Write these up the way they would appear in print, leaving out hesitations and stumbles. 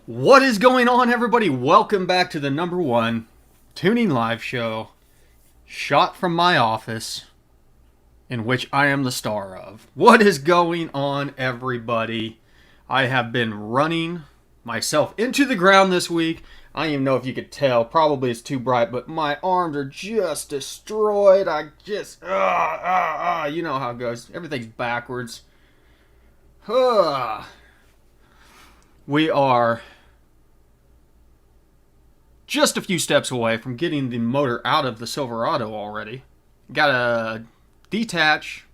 What is going on, everybody? Welcome back to the #1 tuning live show, shot from my office, in which I am the star of. What is going on, everybody? I have been running myself into the ground this week. I don't even know if you could tell. Probably it's too bright, but my arms are just destroyed. I just, you know how it goes. Everything's backwards. We are just a few steps away from getting the motor out of the Silverado already. Got to detach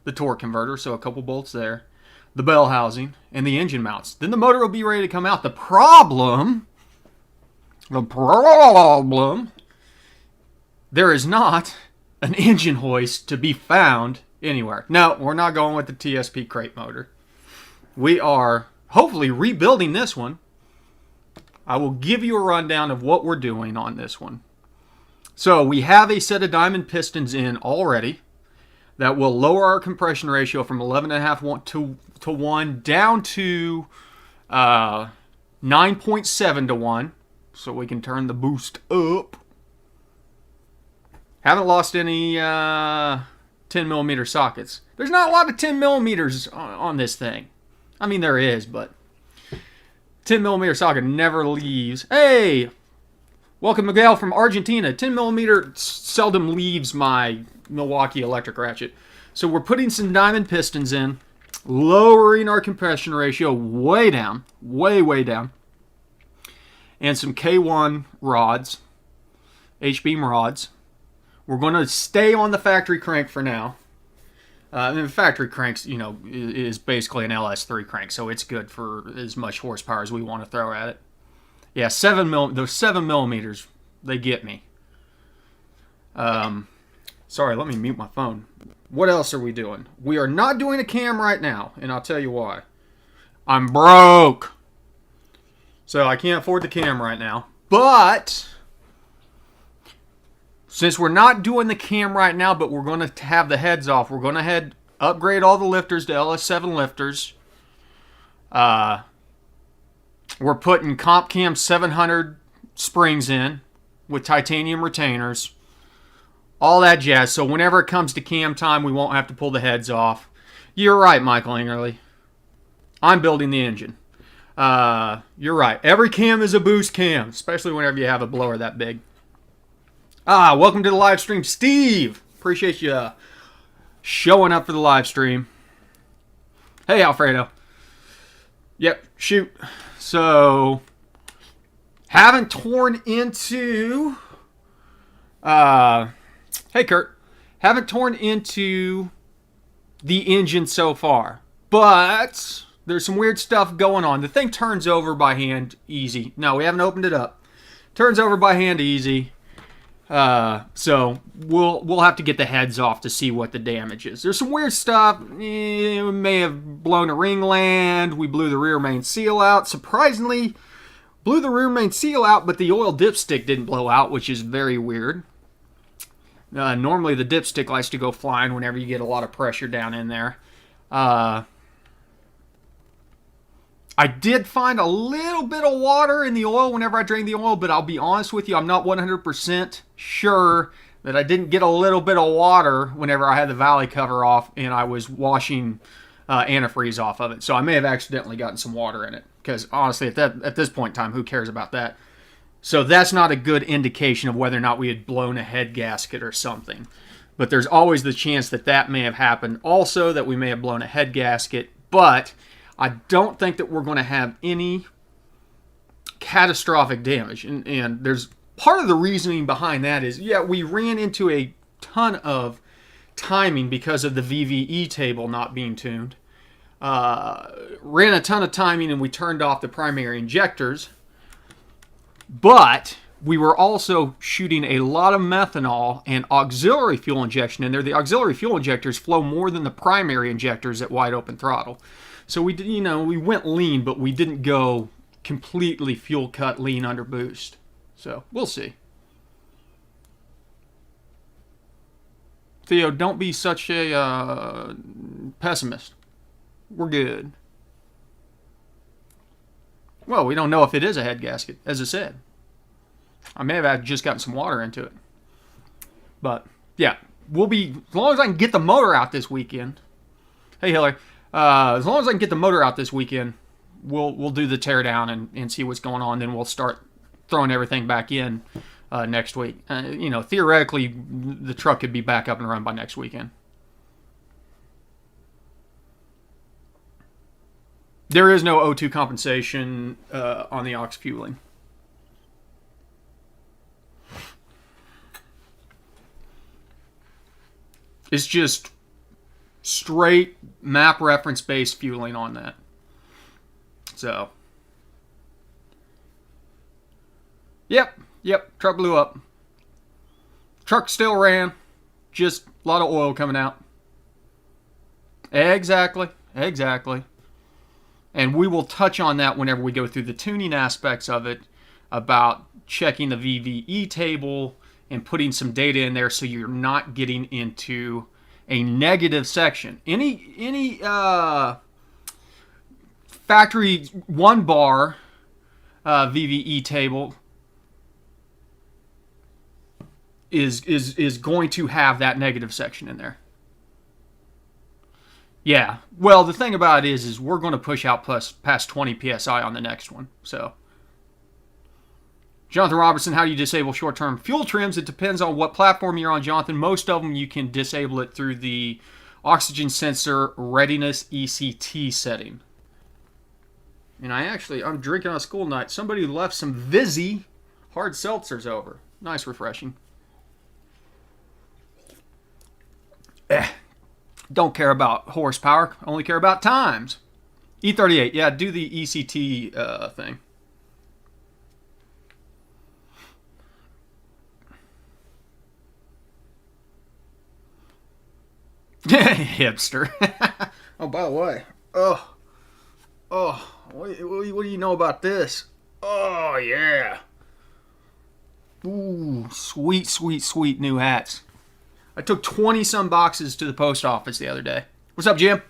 the torque converter, so a couple bolts there, the bell housing, and the engine mounts. Then the motor will be ready to come out. The problem, there is not an engine hoist to be found anywhere. No, we're not going with the TSP crate motor. We are hopefully rebuilding this one. I will give you a rundown of what we're doing on this one. So we have a set of diamond pistons in already that will lower our compression ratio from 11.5 to 1 down to 9.7 to 1, so we can turn the boost up. Haven't lost any 10 millimeter sockets. There's not a lot of 10 millimeters on this thing. I mean, there is, but 10 millimeter socket never leaves. Hey, welcome Miguel from Argentina. 10 millimeter seldom leaves my Milwaukee electric ratchet. So we're putting some diamond pistons in, lowering our compression ratio way down, way down, and some K1 rods, H-beam rods. We're going to stay on the factory crank for now. And the factory cranks, is basically an LS3 crank, so it's good for as much horsepower as we want to throw at it. Yeah, those 7 millimeters, they get me. Sorry, let me mute my phone. What else are we doing? We are not doing a cam right now, and I'll tell you why. I'm broke, so I can't afford the cam right now. But since we're not doing the cam right now, but we're going to have the heads off, we're going to upgrade all the lifters to LS7 lifters. We're putting CompCam 700 springs in with titanium retainers. All that jazz. So whenever it comes to cam time, we won't have to pull the heads off. You're right, Michael Ingerly. I'm building the engine. You're right. Every cam is a boost cam, especially whenever you have a blower that big. Welcome to the live stream, Steve. Appreciate you showing up for the live stream. Hey, Alfredo. Yep, shoot. So, haven't torn into... hey, Kurt. Haven't torn into the engine so far. But there's some weird stuff going on. The thing turns over by hand easy. No, we haven't opened it up. Turns over by hand easy. So we'll have to get the heads off to see what the damage is. There's some weird stuff. We may have blown a ring land. We blew the rear main seal out. Surprisingly, blew the rear main seal out, but the oil dipstick didn't blow out, which is very weird. Normally the dipstick likes to go flying whenever you get a lot of pressure down in there. I did find a little bit of water in the oil whenever I drained the oil, but I'll be honest with you, I'm not 100% sure that I didn't get a little bit of water whenever I had the valley cover off and I was washing antifreeze off of it. So I may have accidentally gotten some water in it, because honestly, at this point in time, who cares about that? So that's not a good indication of whether or not we had blown a head gasket or something. But there's always the chance that may have happened. Also, that we may have blown a head gasket, but I don't think that we're going to have any catastrophic damage. And there's part of the reasoning behind that is, yeah, we ran into a ton of timing because of the VVE table not being tuned. Ran a ton of timing and we turned off the primary injectors. But we were also shooting a lot of methanol and auxiliary fuel injection in there. The auxiliary fuel injectors flow more than the primary injectors at wide open throttle. So we did, we went lean, but we didn't go completely fuel cut lean under boost. So we'll see. Theo, don't be such a pessimist. We're good. Well, we don't know if it is a head gasket, as I said. I may have just gotten some water into it. But, yeah, as long as I can get the motor out this weekend. Hey, Hillary. As long as I can get the motor out this weekend, we'll do the teardown and see what's going on. Then we'll start throwing everything back in next week. Theoretically, the truck could be back up and run by next weekend. There is no O2 compensation on the aux fueling. It's just straight map reference based fueling on that. So, yep, truck blew up. Truck still ran, just a lot of oil coming out. Exactly. And we will touch on that whenever we go through the tuning aspects of it, about checking the VVE table and putting some data in there so you're not getting into a negative section. Any factory 1 bar VVE table is going to have that negative section in there. Yeah. Well, the thing about it is we're going to push out past 20 psi on the next one. So, Jonathan Robertson, how do you disable short-term fuel trims? It depends on what platform you're on, Jonathan. Most of them you can disable it through the oxygen sensor readiness ECT setting. And I'm drinking on a school night. Somebody left some Vizzy hard seltzers over. Nice, refreshing. Don't care about horsepower, only care about times. E38, yeah, do the ECT thing. Hipster. Oh, by the way, what do you know about this? Oh, yeah. Ooh, sweet new hats. I took 20-some boxes to the post office the other day. What's up, Jim?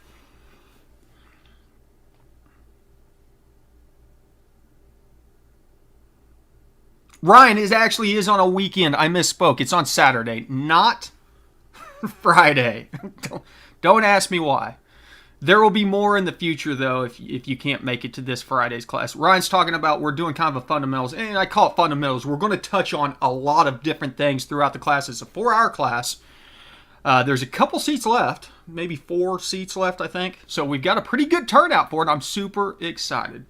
Ryan is on a weekend. I misspoke. It's on Saturday, not Friday. Don't ask me why. There will be more in the future, though, if you can't make it to this Friday's class. Ryan's talking about we're doing kind of a fundamentals, and I call it fundamentals. We're going to touch on a lot of different things throughout the class. It's a 4-hour class. There's a couple seats left, maybe 4 seats left, I think. So we've got a pretty good turnout for it. I'm super excited.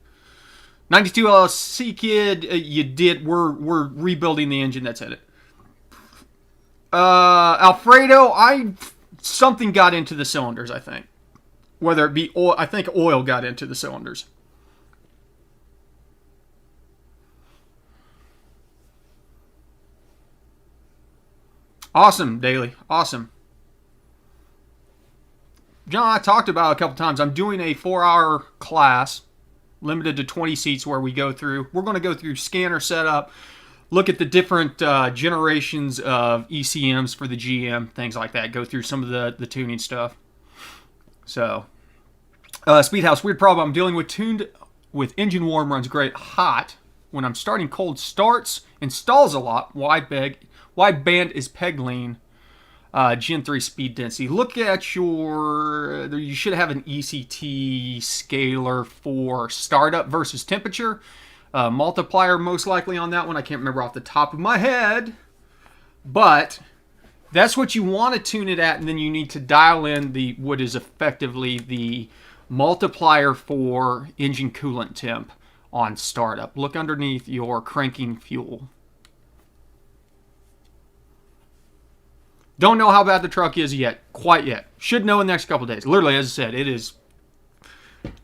92 LLC kid, we're rebuilding the engine that's in it. Alfredo, something got into the cylinders, I think. Whether it be oil, I think oil got into the cylinders. Awesome, Daily. Awesome. John, I talked about a couple times. I'm doing a 4-hour class, limited to 20 seats, where we're going to go through scanner setup, look at the different generations of ECMs for the GM, things like that. Go through some of the tuning stuff. So, Speedhouse, weird problem. I'm dealing with engine warm, runs great hot. When I'm starting cold, starts and stalls a lot. Wide band is peg lean. Gen 3 speed density. Look at you should have an ECT scaler for startup versus temperature. Multiplier most likely on that one. I can't remember off the top of my head. But that's what you want to tune it at, and then you need to dial in what is effectively the multiplier for engine coolant temp on startup. Look underneath your cranking fuel. Don't know how bad the truck is quite yet. Should know in the next couple of days. Literally, as I said, it is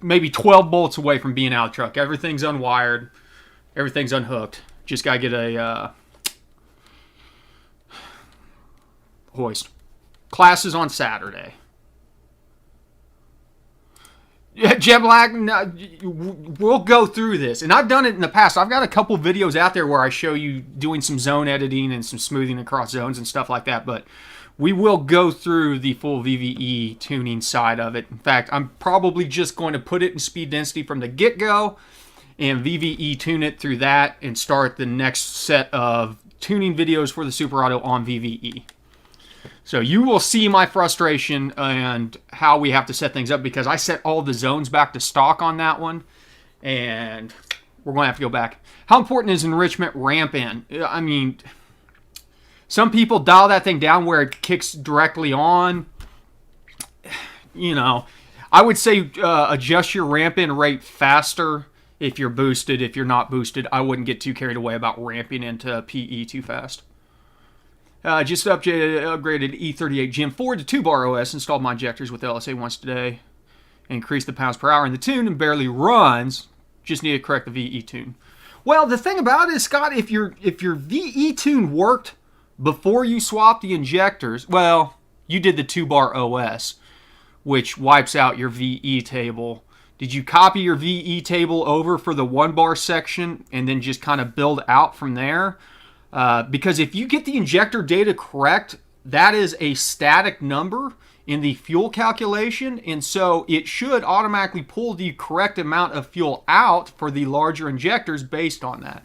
maybe 12 bolts away from being out of the truck. Everything's unwired. Everything's unhooked. Just got to get a hoist. Class is on Saturday. Yeah, Jeb Black, we'll go through this. And I've done it in the past. I've got a couple videos out there where I show you doing some zone editing and some smoothing across zones and stuff like that. But we will go through the full VVE tuning side of it. In fact, I'm probably just going to put it in speed density from the get-go and VVE tune it through that and start the next set of tuning videos for the Super Auto on VVE. So you will see my frustration and how we have to set things up, because I set all the zones back to stock on that one, and we're going to have to go back. How important is enrichment ramp in? I mean, some people dial that thing down where it kicks directly on. You know, I would say adjust your ramp in rate faster if you're boosted. If you're not boosted, I wouldn't get too carried away about ramping into PE too fast. Just upgraded E38 Gen 4 to 2-bar OS, installed my injectors with LSA once today, increased the pounds per hour in the tune, and barely runs. Just need to correct the VE tune. Well, the thing about it is, Scott, if your VE tune worked before you swapped the injectors, well, you did the 2-bar OS, which wipes out your VE table. Did you copy your VE table over for the 1-bar section and then just kind of build out from there? Because if you get the injector data correct, that is a static number in the fuel calculation, and so it should automatically pull the correct amount of fuel out for the larger injectors based on that.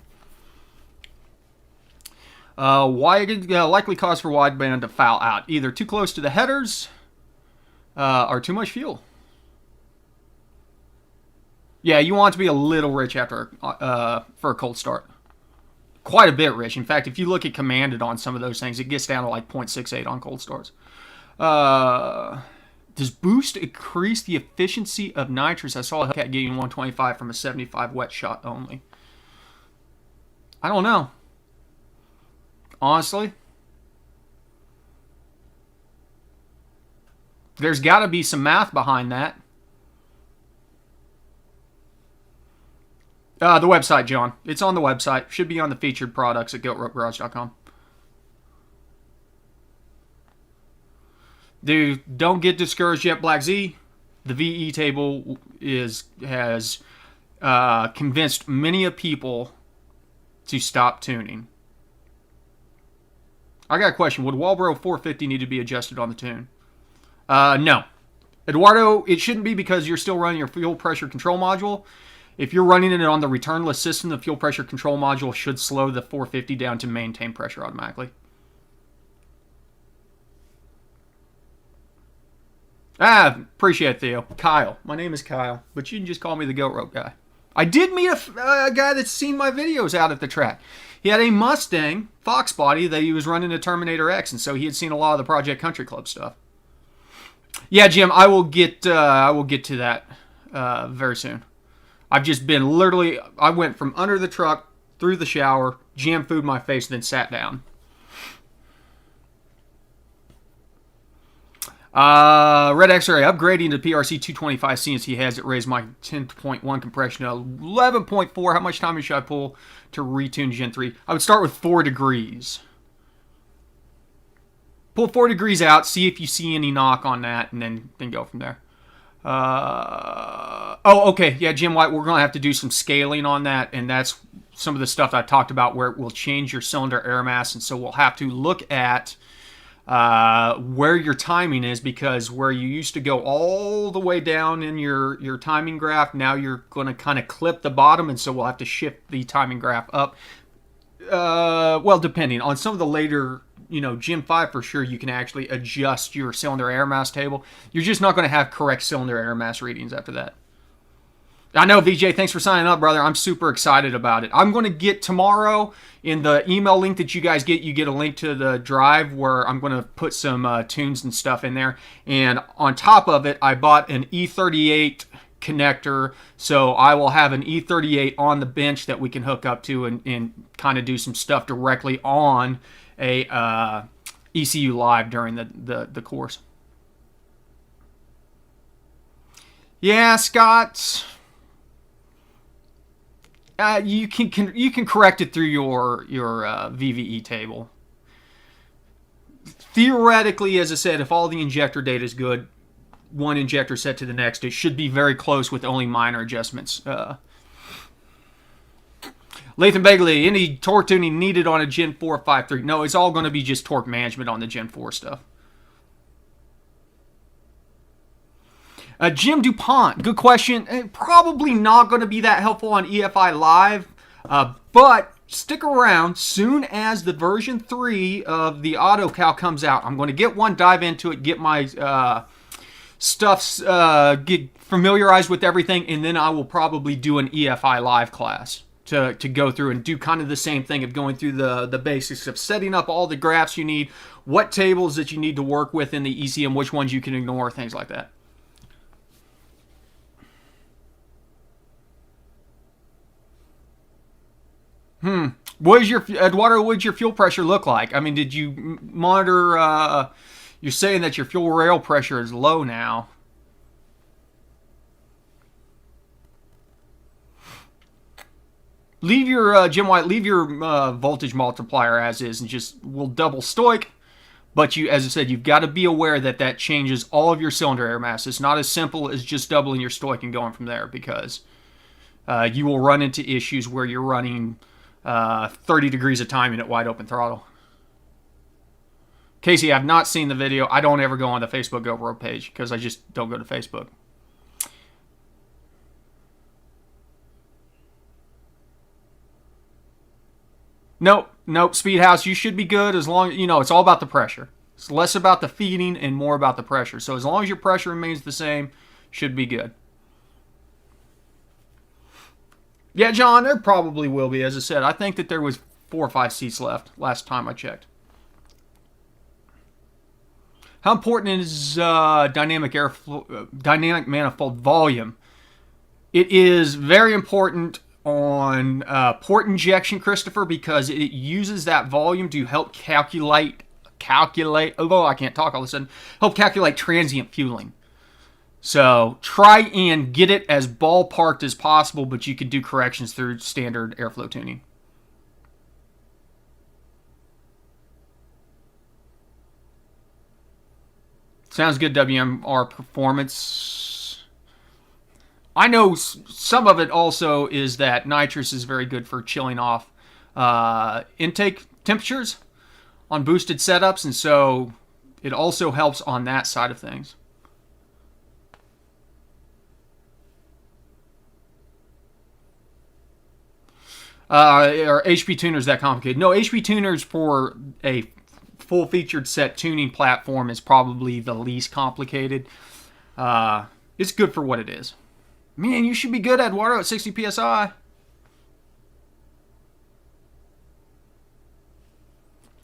Likely cause for wideband to foul out, either too close to the headers or too much fuel. Yeah, you want it to be a little rich after for a cold start. Quite a bit rich. In fact, if you look at commanded on some of those things, it gets down to like 0.68 on cold starts. Does boost increase the efficiency of nitrous? I saw a Hellcat getting 125 from a 75 wet shot only. I don't know. Honestly. There's got to be some math behind that. The website, John. It's on the website. Should be on the featured products at GoatRopeGarage.com. Dude, don't get discouraged yet, Black Z. The VE table has convinced many of people to stop tuning. I got a question. Would Walbro 450 need to be adjusted on the tune? No. Eduardo, it shouldn't be, because you're still running your fuel pressure control module. If you're running it on the returnless system, the fuel pressure control module should slow the 450 down to maintain pressure automatically. Appreciate it, Theo. Kyle. My name is Kyle, but you can just call me the Goat Rope guy. I did meet a guy that's seen my videos out at the track. He had a Mustang Fox body that he was running a Terminator X, and so he had seen a lot of the Project Country Club stuff. Yeah, Jim, I will get to that very soon. I've just been literally, I went from under the truck, through the shower, jammed food in my face, and then sat down. Red X-Ray, upgrading to PRC 225 CNC has it raised my 10.1 compression to 11.4. How much time should I pull to retune Gen 3? I would start with 4 degrees. Pull 4 degrees out, see if you see any knock on that, and then go from there. Okay. Yeah, Jim White, we're going to have to do some scaling on that, and that's some of the stuff I talked about where it will change your cylinder air mass, and so we'll have to look at where your timing is, because where you used to go all the way down in your timing graph, now you're going to kind of clip the bottom, and so we'll have to shift the timing graph up. Well, depending on some of the later, Gen 5 for sure, you can actually adjust your cylinder air mass table. You're just not going to have correct cylinder air mass readings after that. I know, VJ, thanks for signing up, brother. I'm super excited about it. I'm going to get tomorrow, in the email link that you guys get, you get a link to the drive where I'm going to put some tunes and stuff in there. And on top of it, I bought an E38 connector, so I will have an E38 on the bench that we can hook up to and kind of do some stuff directly on a ECU Live during the course. Yeah, Scott, you can correct it through your VVE table. Theoretically, as I said, if all the injector data is good, one injector set to the next, it should be very close with only minor adjustments. Lathan Begley, any torque tuning needed on a Gen 4 5.3? No, it's all going to be just torque management on the Gen 4 stuff. Jim DuPont, good question. Probably not going to be that helpful on EFI Live, but stick around. Soon as the version 3 of the AutoCal comes out, I'm going to get one, dive into it, get my get familiarized with everything, and then I will probably do an EFI Live class to go through and do kind of the same thing of going through the basics of setting up all the graphs you need, what tables that you need to work with in the ECM, which ones you can ignore, things like that. What is your Eduardo? What did your fuel pressure look like? I mean, did you monitor? You're saying that your fuel rail pressure is low now. Leave your Jim White. Leave your voltage multiplier as is, and just we'll double stoic. But you, as I said, you've got to be aware that that changes all of your cylinder air mass. It's not as simple as just doubling your stoic and going from there, because you will run into issues where you're running 30 degrees of timing at wide open throttle. Casey, I've not seen the video. I don't ever go on the Facebook GoPro page because I just don't go to Facebook. Nope, Speedhouse, you should be good as long as, it's all about the pressure. It's less about the feeding and more about the pressure. So as long as your pressure remains the same, should be good. Yeah, John, there probably will be. As I said, I think that there was 4 or 5 seats left last time I checked. How important is dynamic manifold volume? It is very important on port injection, Christopher, because it uses that volume to help calculate. Although I can't talk all of a sudden, help calculate transient fueling. So try and get it as ballparked as possible, but you can do corrections through standard airflow tuning. Sounds good, WMR Performance. I know some of it also is that nitrous is very good for chilling off intake temperatures on boosted setups, and so it also helps on that side of things. Are HP tuners that complicated? No, HP tuners for a full-featured set tuning platform is probably the least complicated. It's good for what it is. Man, you should be good, Eduardo, at 60 PSI.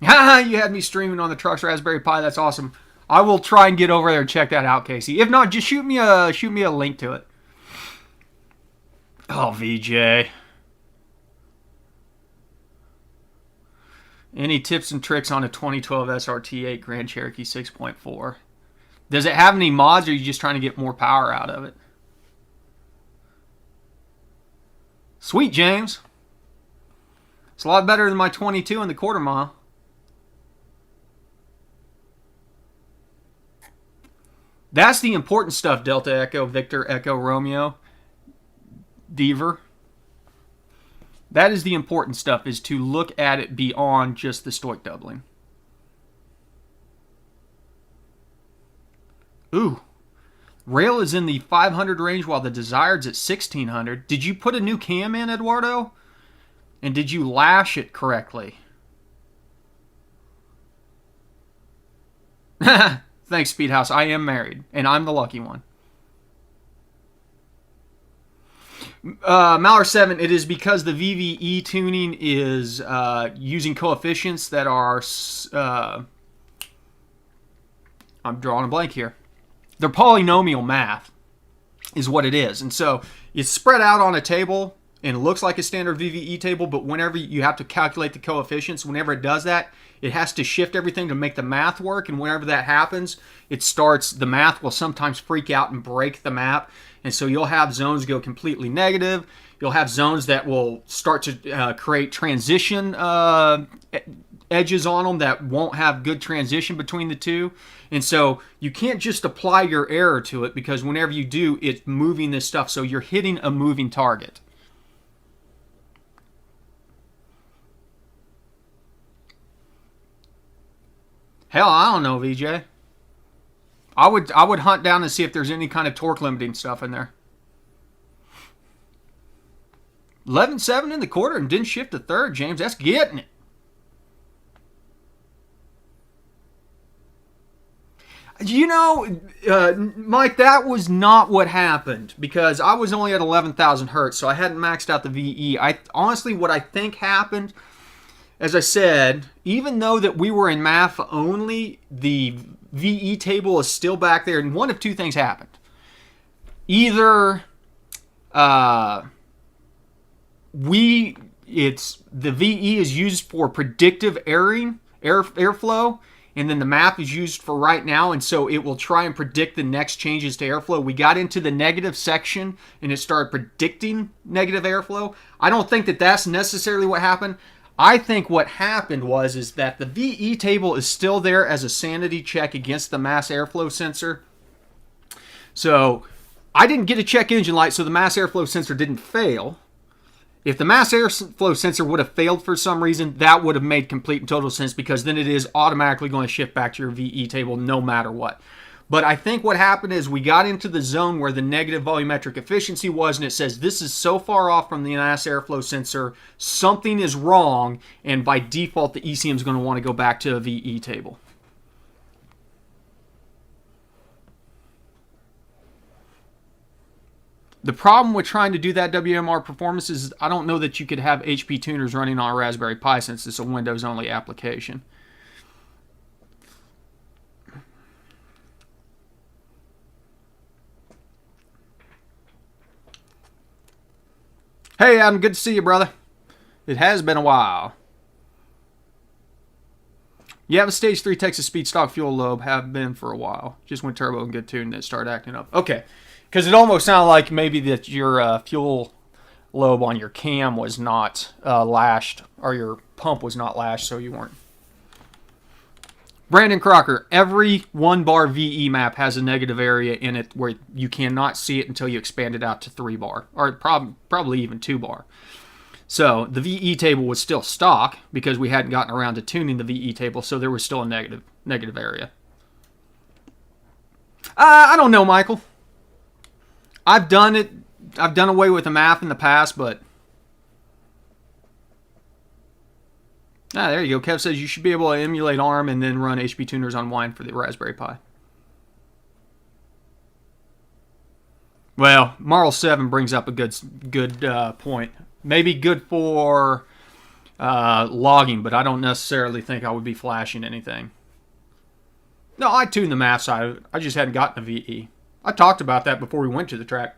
Haha, you had me streaming on the truck's Raspberry Pi. That's awesome. I will try and get over there and check that out, Casey. If not, just shoot me a link to it. Oh, VJ. Any tips and tricks on a 2012 SRT8 Grand Cherokee 6.4? Does it have any mods, or are you just trying to get more power out of it? Sweet, James. It's a lot better than my 22 in the quarter mile. That's the important stuff, Delta Echo, Victor Echo, Romeo, Deaver. That is the important stuff, is to look at it beyond just the stoic doubling. Ooh. Rail is in the 500 range while the Desired's at 1600. Did you put a new cam in, Eduardo? And did you lash it correctly? Thanks, Speedhouse. I am married, and I'm the lucky one. Mauer 7, it is because the VVE tuning is using coefficients that are... I'm drawing a blank here. They're polynomial math, is what it is. And so it's spread out on a table, and it looks like a standard VVE table, but whenever you have to calculate the coefficients, whenever it does that, it has to shift everything to make the math work, and whenever that happens, the math will sometimes freak out and break the map, and so you'll have zones go completely negative. You'll have zones that will start to create transition edges on them that won't have good transition between the two. And so you can't just apply your error to it, because whenever you do, it's moving this stuff, so you're hitting a moving target. Hell, I don't know, VJ. I would hunt down and see if there's any kind of torque limiting stuff in there. 11.7 in the quarter and didn't shift to third, James. That's getting it. You know, Mike, that was not what happened because I was only at 11,000 hertz, so I hadn't maxed out the VE. Honestly, what I think happened, as I said, even though that we were in MAF only, the VE table is still back there, and one of two things happened. Either the VE is used for predictive airflow, and then the map is used for right now, and so it will try and predict the next changes to airflow. We got into the negative section, and it started predicting negative airflow. I don't think that that's necessarily what happened. I think what happened is that the VE table is still there as a sanity check against the mass airflow sensor. So I didn't get a check engine light, so the mass airflow sensor didn't fail. If the mass airflow sensor would have failed for some reason, that would have made complete and total sense because then it is automatically going to shift back to your VE table no matter what. But I think what happened is we got into the zone where the negative volumetric efficiency was, and it says this is so far off from the mass airflow sensor, something is wrong, and by default the ECM is going to want to go back to a VE table. The problem with trying to do that WMR performance is I don't know that you could have HP tuners running on a Raspberry Pi since it's a Windows-only application. Hey, Adam, good to see you, brother. It has been a while. You have a Stage 3 Texas Speed stock fuel lobe. Have been for a while. Just went turbo and good tune, then started acting up. Okay. Because it almost sounded like maybe that your fuel lobe on your cam was not lashed, or your pump was not lashed, so you weren't. Brandon Crocker, every 1 bar VE map has a negative area in it where you cannot see it until you expand it out to 3 bar, or probably even 2 bar. So the VE table was still stock because we hadn't gotten around to tuning the VE table, so there was still a negative area. I don't know, Michael. I've done it. I've done away with the MAF in the past, but there you go. Kev says you should be able to emulate ARM and then run HP tuners on Wine for the Raspberry Pi. Well, Marl 7 brings up a good point. Maybe good for logging, but I don't necessarily think I would be flashing anything. No, I tuned the MAF side of it. I just hadn't gotten a VE. I talked about that before we went to the track.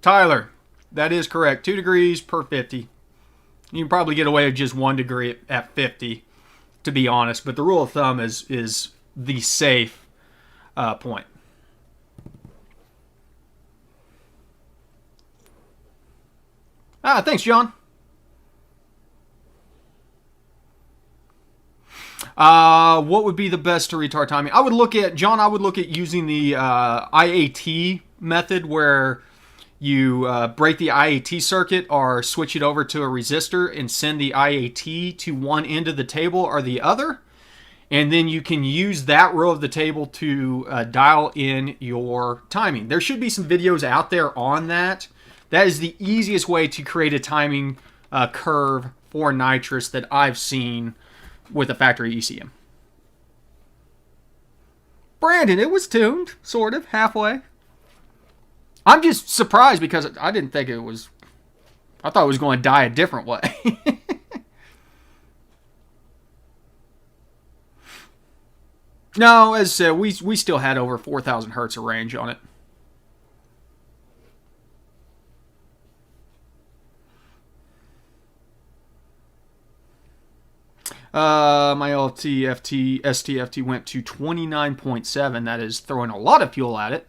Tyler, that is correct. 2 degrees per 50. You can probably get away with just 1 degree at 50, to be honest. But the rule of thumb is the safe point. Thanks, John. What would be the best to retard timing? I would look at using the IAT method where you break the IAT circuit or switch it over to a resistor and send the IAT to one end of the table or the other. And then you can use that row of the table to dial in your timing. There should be some videos out there on that. That is the easiest way to create a timing curve for nitrous that I've seen with a factory ECM. Brandon, it was tuned, sort of, halfway. I'm just surprised because I didn't think it was... I thought it was going to die a different way. No, as I said, we still had over 4,000 hertz of range on it. My STFT went to 29.7. That is throwing a lot of fuel at it.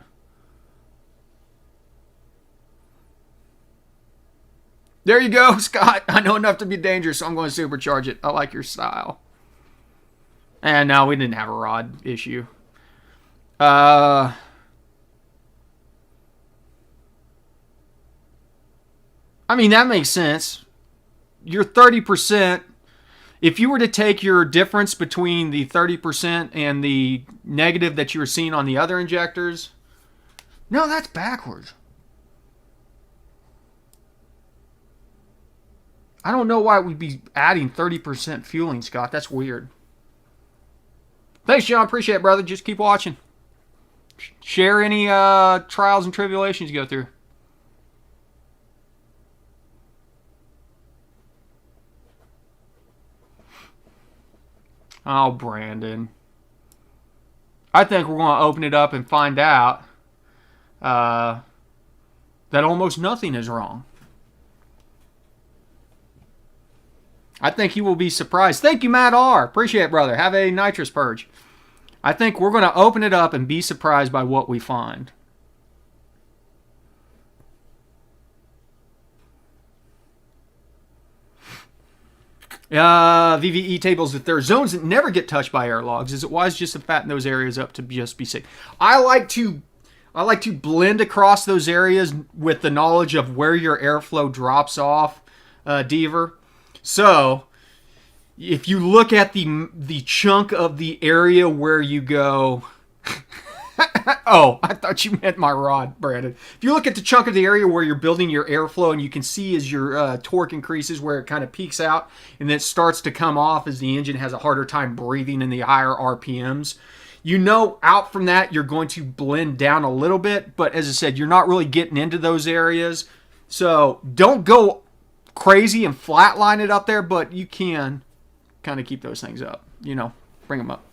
There you go, Scott. I know enough to be dangerous, so I'm going to supercharge it. I like your style. And no, we didn't have a rod issue. I mean, that makes sense. You're 30%. If you were to take your difference between the 30% and the negative that you were seeing on the other injectors, no, that's backwards. I don't know why we'd be adding 30% fueling, Scott. That's weird. Thanks, John. Appreciate it, brother. Just keep watching. Share any trials and tribulations you go through. Oh, Brandon. I think we're going to open it up and find out that almost nothing is wrong. I think you will be surprised. Thank you, Matt R. Appreciate it, brother. Have a nitrous purge. I think we're going to open it up and be surprised by what we find. VVE tables, if there are zones that never get touched by air logs, is it wise just to fatten those areas up to just be safe? I like to blend across those areas with the knowledge of where your airflow drops off, Deaver. So, if you look at the chunk of the area where you go... Oh, I thought you meant my rod, Brandon. If you look at the chunk of the area where you're building your airflow, and you can see as your torque increases where it kind of peaks out and then it starts to come off as the engine has a harder time breathing in the higher RPMs, you know out from that you're going to blend down a little bit, but as I said, you're not really getting into those areas. So don't go crazy and flatline it up there, but you can kind of keep those things up, you know, bring them up.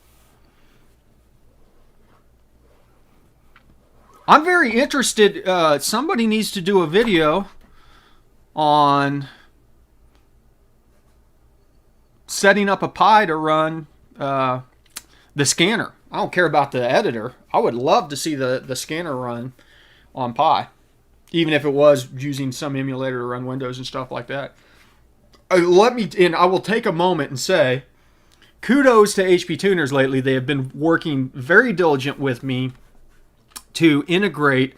I'm very interested. Somebody needs to do a video on setting up a Pi to run the scanner. I don't care about the editor. I would love to see the scanner run on Pi, even if it was using some emulator to run Windows and stuff like that. I will take a moment and say, kudos to HP tuners lately. They have been working very diligent with me to integrate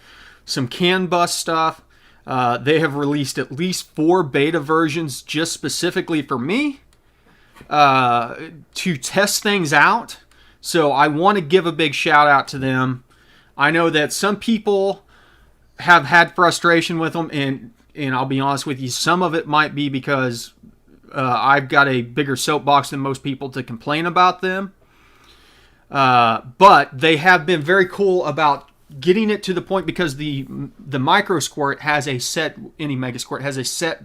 some CAN bus stuff. They have released at least 4 beta versions just specifically for me to test things out. So I want to give a big shout out to them. I know that some people have had frustration with them, and I'll be honest with you, some of it might be because I've got a bigger soapbox than most people to complain about them. But they have been very cool about getting it to the point, because the micro squirt has a set, any mega squirt has a set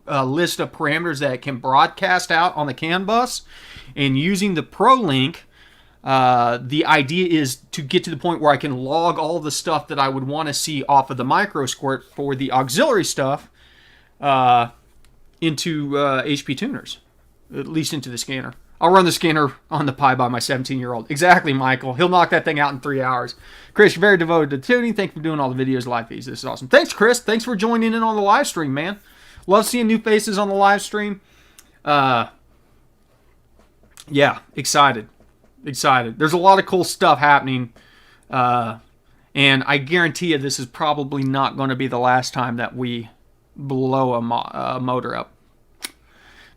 list of parameters that it can broadcast out on the CAN bus, and using the ProLink, the idea is to get to the point where I can log all the stuff that I would want to see off of the micro squirt for the auxiliary stuff into HP tuners, at least into the scanner. I'll run the scanner on the Pi by my 17-year-old. Exactly, Michael. He'll knock that thing out in 3 hours. Chris, you're very devoted to tuning. Thank you for doing all the videos, live feeds. This is awesome. Thanks, Chris. Thanks for joining in on the live stream, man. Love seeing new faces on the live stream. Yeah, excited. There's a lot of cool stuff happening. And I guarantee you this is probably not going to be the last time that we blow a motor up.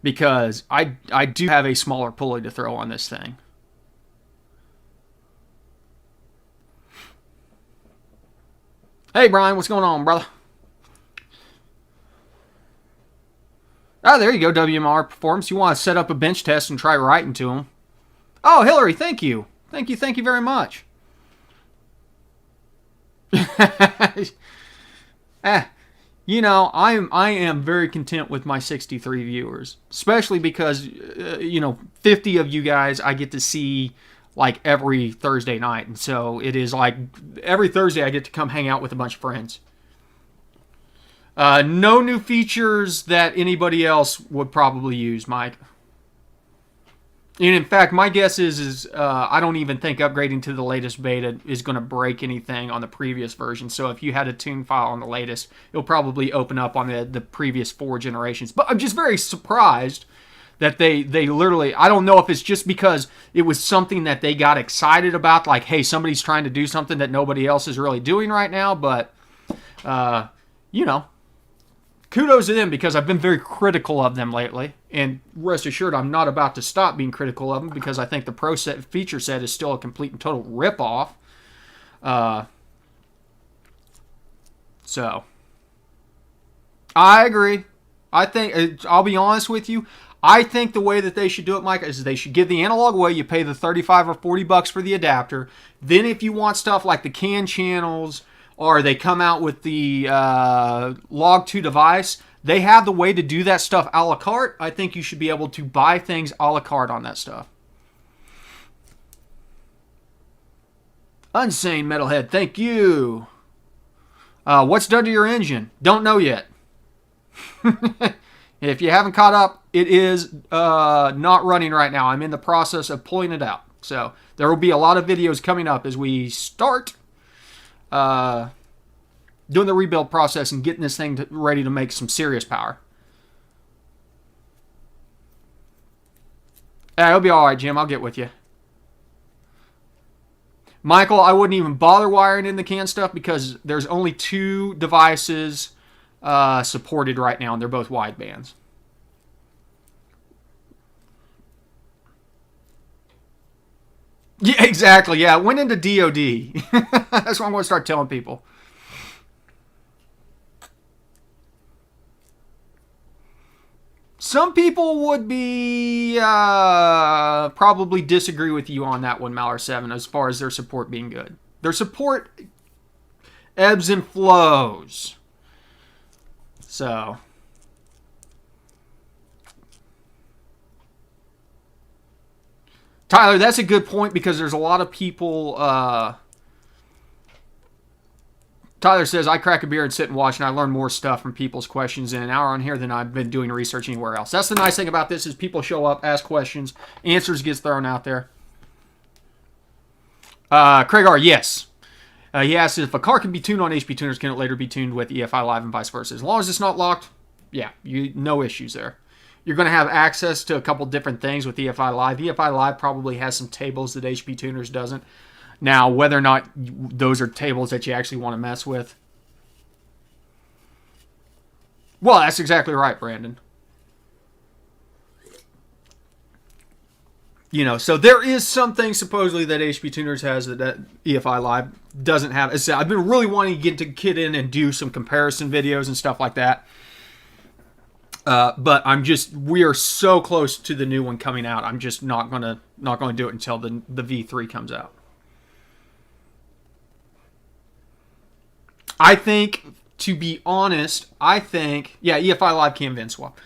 Because I do have a smaller pulley to throw on this thing. Hey, Brian, what's going on, brother? Oh, there you go, WMR Performance. You want to set up a bench test and try writing to him. Oh, Hillary, thank you. Thank you very much. You know, I am very content with my 63 viewers, especially because, 50 of you guys I get to see like every Thursday night. And so it is like every Thursday I get to come hang out with a bunch of friends. No new features that anybody else would probably use, Mike. And in fact, my guess is I don't even think upgrading to the latest beta is going to break anything on the previous version. So if you had a tune file on the latest, it'll probably open up on the previous 4 generations. But I'm just very surprised that they literally, I don't know if it's just because it was something that they got excited about, like, hey, somebody's trying to do something that nobody else is really doing right now. But, kudos to them, because I've been very critical of them lately. And rest assured, I'm not about to stop being critical of them because I think the Pro set feature set is still a complete and total ripoff. So, I agree. I think, I'll be honest with you, I think the way that they should do it, Mike, is they should give the analog away. You pay the 35 or 40 bucks for the adapter. Then if you want stuff like the CAN channels, or they come out with the Log 2 device, they have the way to do that stuff a la carte. I think you should be able to buy things a la carte on that stuff. Unsane Metalhead, thank you. What's done to your engine? Don't know yet. If you haven't caught up, it is not running right now. I'm in the process of pulling it out. So there will be a lot of videos coming up as we start doing the rebuild process and getting this thing ready to make some serious power. It'll be all right, Jim. I'll get with you. Michael, I wouldn't even bother wiring in the CAN stuff because there's only 2 devices supported right now, and they're both widebands. Yeah, exactly. Yeah, it went into DOD. That's what I'm going to start telling people. Some people would be probably disagree with you on that one, Maller7, as far as their support being good. Their support ebbs and flows. So, Tyler, that's a good point because there's a lot of people. Tyler says, I crack a beer and sit and watch, and I learn more stuff from people's questions in an hour on here than I've been doing research anywhere else. That's the nice thing about this is people show up, ask questions, answers gets thrown out there. Craig R, yes. He asks if a car can be tuned on HP tuners, can it later be tuned with EFI Live and vice versa? As long as it's not locked, yeah, no issues there. You're going to have access to a couple different things with EFI Live. EFI Live probably has some tables that HP tuners doesn't. Now, whether or not those are tables that you actually want to mess with. Well, that's exactly right, Brandon. You know, so there is something supposedly that HP Tuners has that EFI Live doesn't have. I've been really wanting to get in and do some comparison videos and stuff like that. But we are so close to the new one coming out. I'm just not gonna do it until the V3 comes out. I think, to be honest, yeah, EFI Live can VIN swap.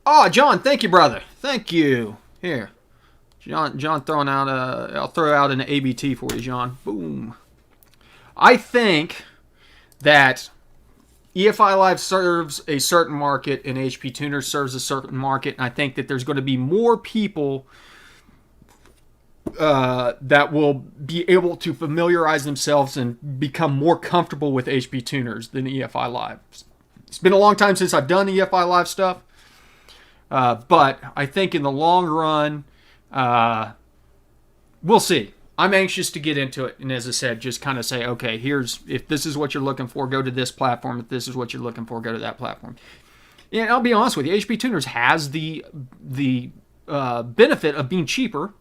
Oh, John, thank you, brother. Thank you. Here. John throwing out I'll throw out an ABT for you, John. Boom. I think that EFI Live serves a certain market and HP Tuner serves a certain market, and I think that there's going to be more people that will be able to familiarize themselves and become more comfortable with HP Tuners than EFI Live. It's been a long time since I've done EFI Live stuff, but I think in the long run, we'll see. I'm anxious to get into it, and as I said, just kind of say, okay, if this is what you're looking for, go to this platform. If this is what you're looking for, go to that platform. And I'll be honest with you, HP Tuners has the benefit of being cheaper.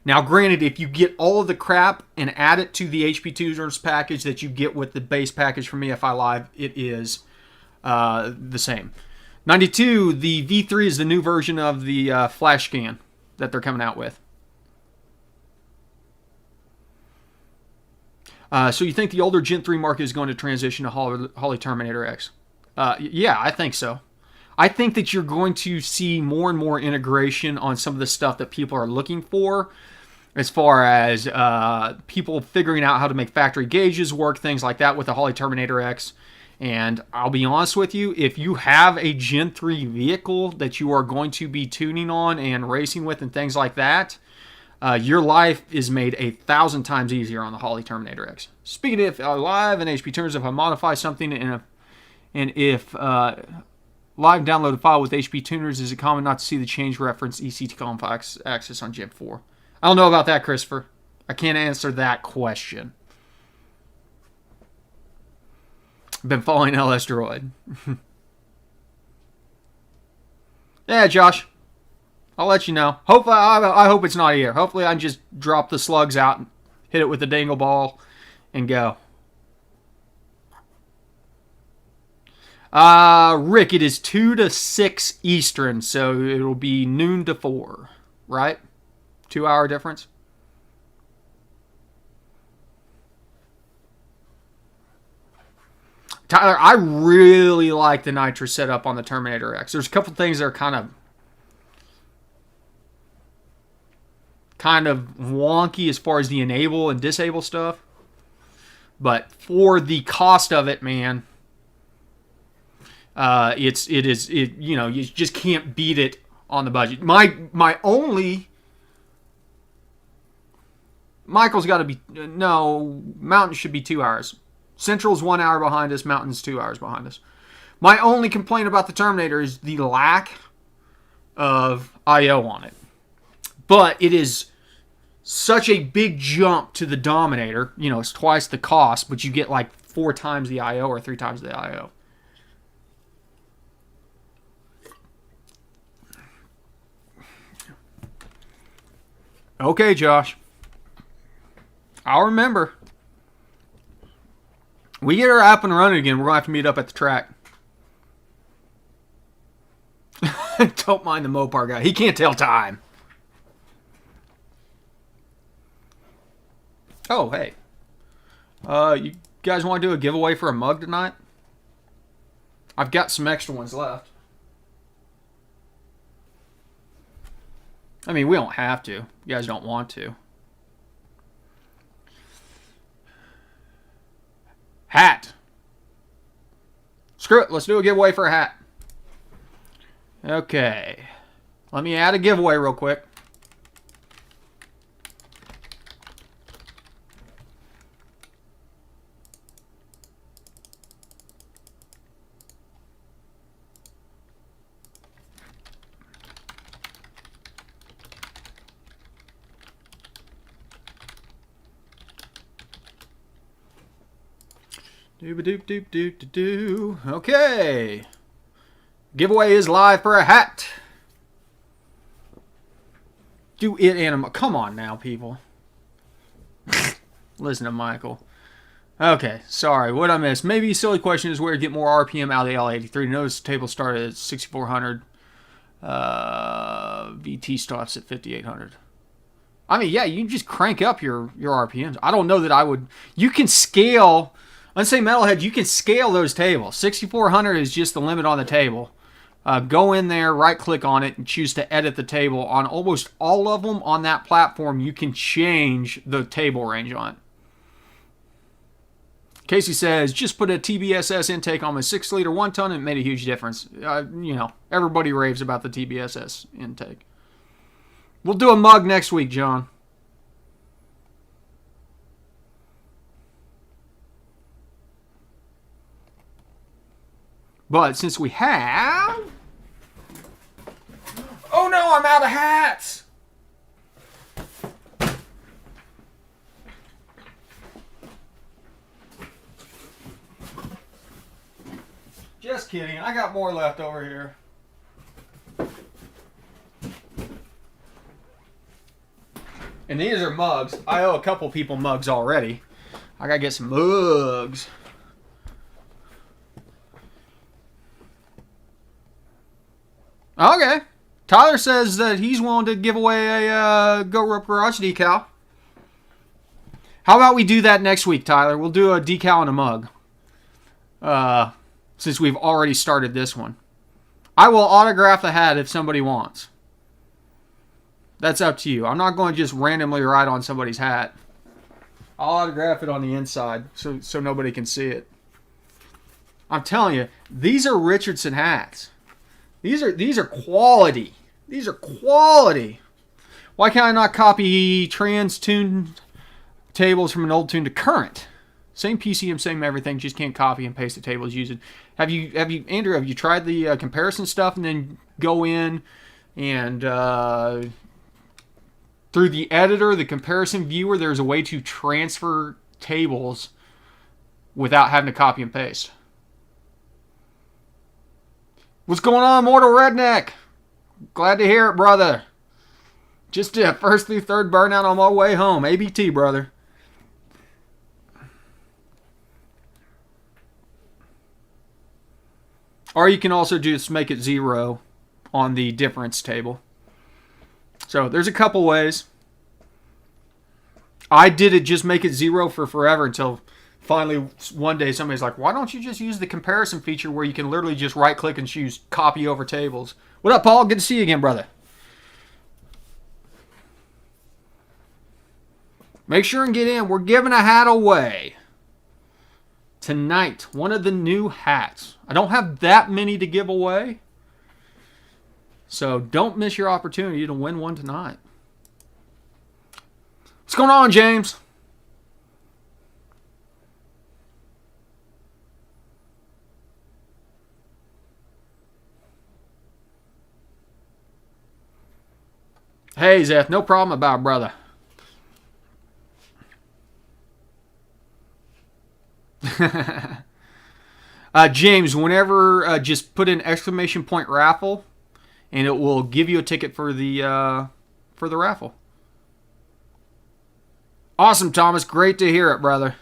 Now, granted, if you get all of the crap and add it to the HP Tuners package that you get with the base package from EFI Live, it is the same. 92, the V3 is the new version of the flash scan that they're coming out with. So you think the older Gen 3 market is going to transition to Holley Terminator X? Yeah, I think so. I think that you're going to see more and more integration on some of the stuff that people are looking for, as far as people figuring out how to make factory gauges work, things like that with the Holley Terminator X. And I'll be honest with you, if you have a Gen 3 vehicle that you are going to be tuning on and racing with and things like that, your life is made 1,000 times easier on the Holley Terminator X. Speaking of Live and HP Tuners, if I modify something and if Live download a file with HP Tuners, is it common not to see the change reference ECT-COM access on Gen 4? I don't know about that, Christopher. I can't answer that question. Been following LS Droid. Yeah, Josh. I'll let you know. Hopefully, I hope it's not here. Hopefully, I can just drop the slugs out and hit it with the dangle ball and go. Rick, it is 2 to 6 Eastern, so it'll be noon to 4, right? 2-hour difference. Tyler, I really like the Nitro setup on the Terminator X. There's a couple things that are kind of wonky as far as the enable and disable stuff. But for the cost of it, man, you just can't beat it on the budget. My only Michael's got to be no Mountain should be 2 hours. Central's 1 hour behind us. Mountain's 2 hours behind us. My only complaint about the Terminator is the lack of I/O on it. But it is such a big jump to the Dominator. You know, it's twice the cost, but you get like 4 times the I/O or 3 times the I/O. Okay, Josh. I'll remember. We get her up and running again, we're going to have to meet up at the track. Don't mind the Mopar guy. He can't tell time. Oh, hey. You guys want to do a giveaway for a mug tonight? I've got some extra ones left. I mean, we don't have to. You guys don't want to. Hat. Screw it. Let's do a giveaway for a hat. Okay. Let me add a giveaway real quick. Doop-a-doop-doop-doop-doop. Okay. Giveaway is live for a hat. Do it, Anima. Come on now, people. Listen to Michael. Okay, sorry. What I missed? Maybe a silly question is where to get more RPM out of the L83. Notice the table started at 6,400. VT stops at 5,800. I mean, yeah, you can just crank up your RPMs. I don't know that I would. You can scale. Let's say Metalhead, you can scale those tables. 6,400 is just the limit on the table. Go in there, right-click on it, and choose to edit the table. On almost all of them on that platform, you can change the table range on it. Casey says, just put a TBSS intake on my 6-liter 1-ton and it made a huge difference. Everybody raves about the TBSS intake. We'll do a mug next week, John. But since we have... Oh no, I'm out of hats! Just kidding, I got more left over here. And these are mugs. I owe a couple people mugs already. I gotta get some mugs. Okay. Tyler says that he's willing to give away a Go Rope Garage decal. How about we do that next week, Tyler? We'll do a decal and a mug. Since we've already started this one. I will autograph the hat if somebody wants. That's up to you. I'm not going to just randomly write on somebody's hat. I'll autograph it on the inside so nobody can see it. I'm telling you, these are Richardson hats. These are quality. These are quality. Why can't I not copy trans-tuned tables from an old tune to current? Same PCM, same everything. Just can't copy and paste the tables using. Have you, Andrew? Have you tried the comparison stuff and then go in and through the editor, the comparison viewer, there's a way to transfer tables without having to copy and paste. What's going on, Mortal Redneck? Glad to hear it, brother. Just a first through third burnout on my way home. ABT, brother. Or you can also just make it 0 on the difference table. So there's a couple ways. I did it just make it 0 for forever until finally one day somebody's like, why don't you just use the comparison feature where you can literally just right click and choose copy over tables. What up, Paul? Good to see you again, brother. Make sure and get in. We're giving a hat away tonight. One of the new hats. I don't have that many to give away, so don't miss your opportunity to win one tonight. What's going on, James? Hey, Zeth, no problem about it, brother. James, whenever just put in exclamation point raffle, and it will give you a ticket for the raffle. Awesome, Thomas. Great to hear it, brother.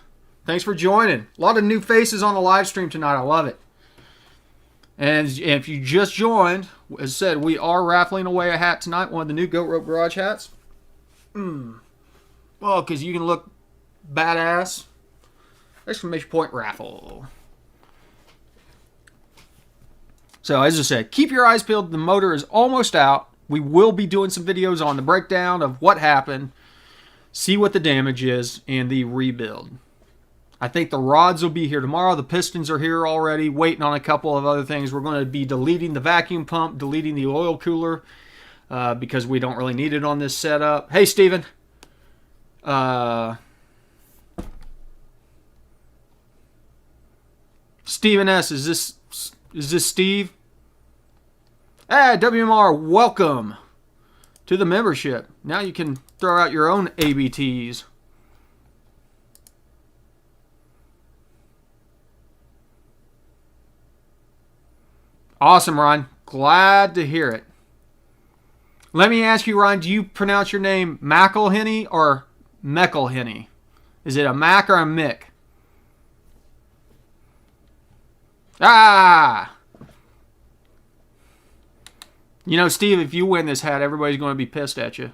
Thanks for joining. A lot of new faces on the live stream tonight. I love it. And if you just joined, as I said, we are raffling away a hat tonight, one of the new Goat Rope Garage hats. Well, because you can look badass. Exclamation point raffle. So, as I said, keep your eyes peeled. The motor is almost out. We will be doing some videos on the breakdown of what happened, see what the damage is, and the rebuild. I think the rods will be here tomorrow. The pistons are here already, waiting on a couple of other things. We're going to be deleting the vacuum pump, deleting the oil cooler, because we don't really need it on this setup. Hey, Steven. Steven S., is this Steve? Hey, WMR, welcome to the membership. Now you can throw out your own ABTs. Awesome, Ron. Glad to hear it. Let me ask you, Ron, do you pronounce your name McElhenney or McElhenney? Is it a Mac or a Mick? Ah! You know, Steve, if you win this hat, everybody's going to be pissed at you.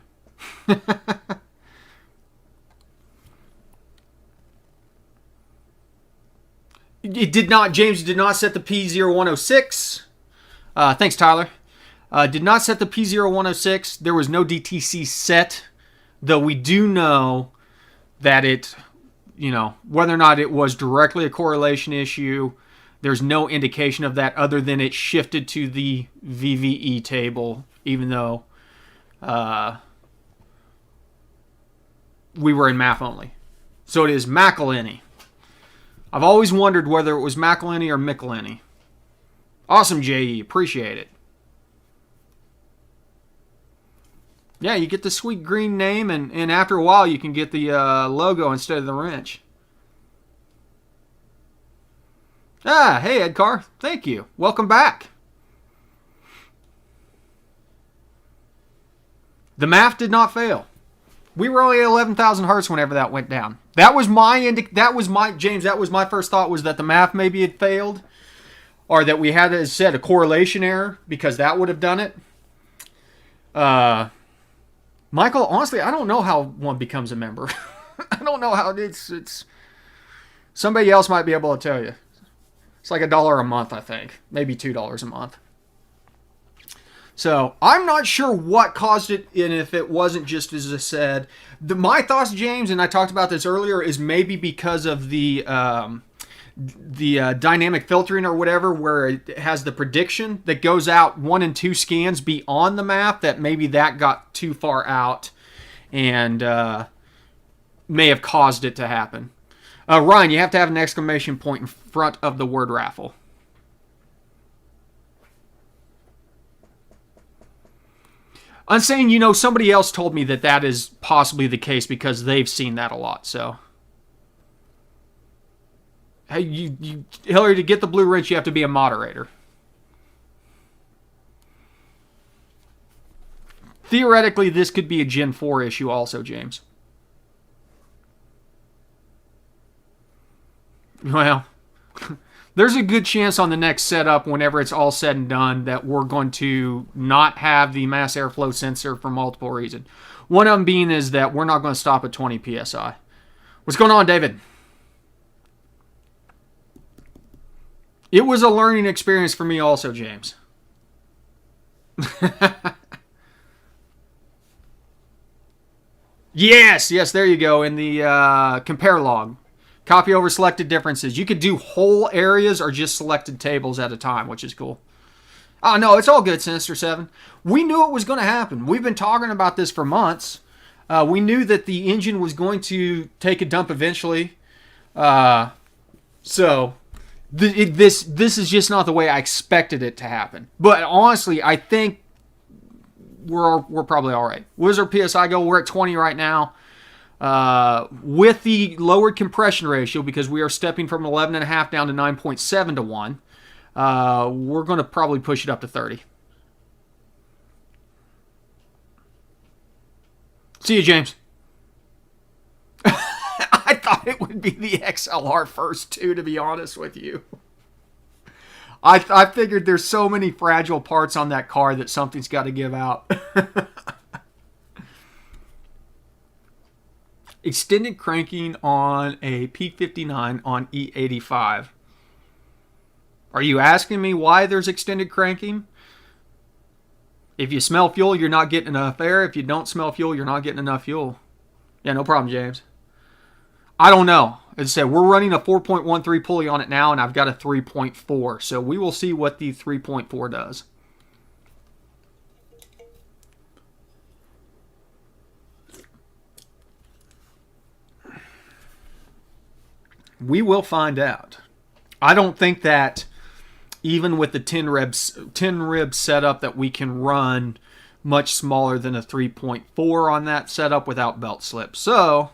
It did not, James did not set the P0106. Thanks, Tyler. Did not set the P0106. There was no DTC set, though we do know that it, whether or not it was directly a correlation issue, there's no indication of that other than it shifted to the VVE table, even though we were in MAF only. So it is McElhenney. I've always wondered whether it was McElhenney or McElhenney. Awesome, JE. Appreciate it. Yeah, you get the sweet green name, and after a while you can get the logo instead of the wrench. Ah, hey, Edcar. Thank you. Welcome back. The MAF did not fail. We were only at 11,000 hertz whenever that went down. That was my James, that was my first thought, was that the MAF maybe had failed, or that we had, as said, a correlation error, because that would have done it. Michael, honestly, I don't know how one becomes a member. I don't know how it's somebody else might be able to tell you. It's like $1 a month, I think. Maybe $2 a month. So, I'm not sure what caused it, and if it wasn't just, as I said. My thoughts, James, and I talked about this earlier, is maybe because of the dynamic filtering or whatever, where it has the prediction that goes out 1 and 2 scans beyond the map, that maybe that got too far out and may have caused it to happen. Ryan, you have to have an exclamation point in front of the word raffle. I'm saying, somebody else told me that is possibly the case because they've seen that a lot, so. Hey, Hillary, to get the blue wrench, you have to be a moderator. Theoretically, this could be a Gen 4 issue also, James. Well, there's a good chance on the next setup, whenever it's all said and done, that we're going to not have the mass airflow sensor for multiple reasons. One of them being is that we're not going to stop at 20 psi. What's going on, David? It was a learning experience for me also, James. Yes, there you go. In the compare log. Copy over selected differences. You could do whole areas or just selected tables at a time, which is cool. Oh, no, it's all good, Sinister 7. We knew it was going to happen. We've been talking about this for months. We knew that the engine was going to take a dump eventually. So this is just not the way I expected it to happen. But honestly, I think we're probably all right. Where's our PSI go? We're at 20 right now. With the lowered compression ratio, because we are stepping from 11.5 down to 9.7 to 1, we're going to probably push it up to 30. See you, James. I thought it would be the XLR first, too, to be honest with you. I figured there's so many fragile parts on that car that something's got to give out. Extended cranking on a P59 on E85. Are you asking me why there's extended cranking? If you smell fuel, you're not getting enough air. If you don't smell fuel, you're not getting enough fuel. Yeah, no problem, James. I don't know. As I said, we're running a 4.13 pulley on it now, and I've got a 3.4. So we will see what the 3.4 does. We will find out. I don't think that even with the 10 rib setup that we can run much smaller than a 3.4 on that setup without belt slip. So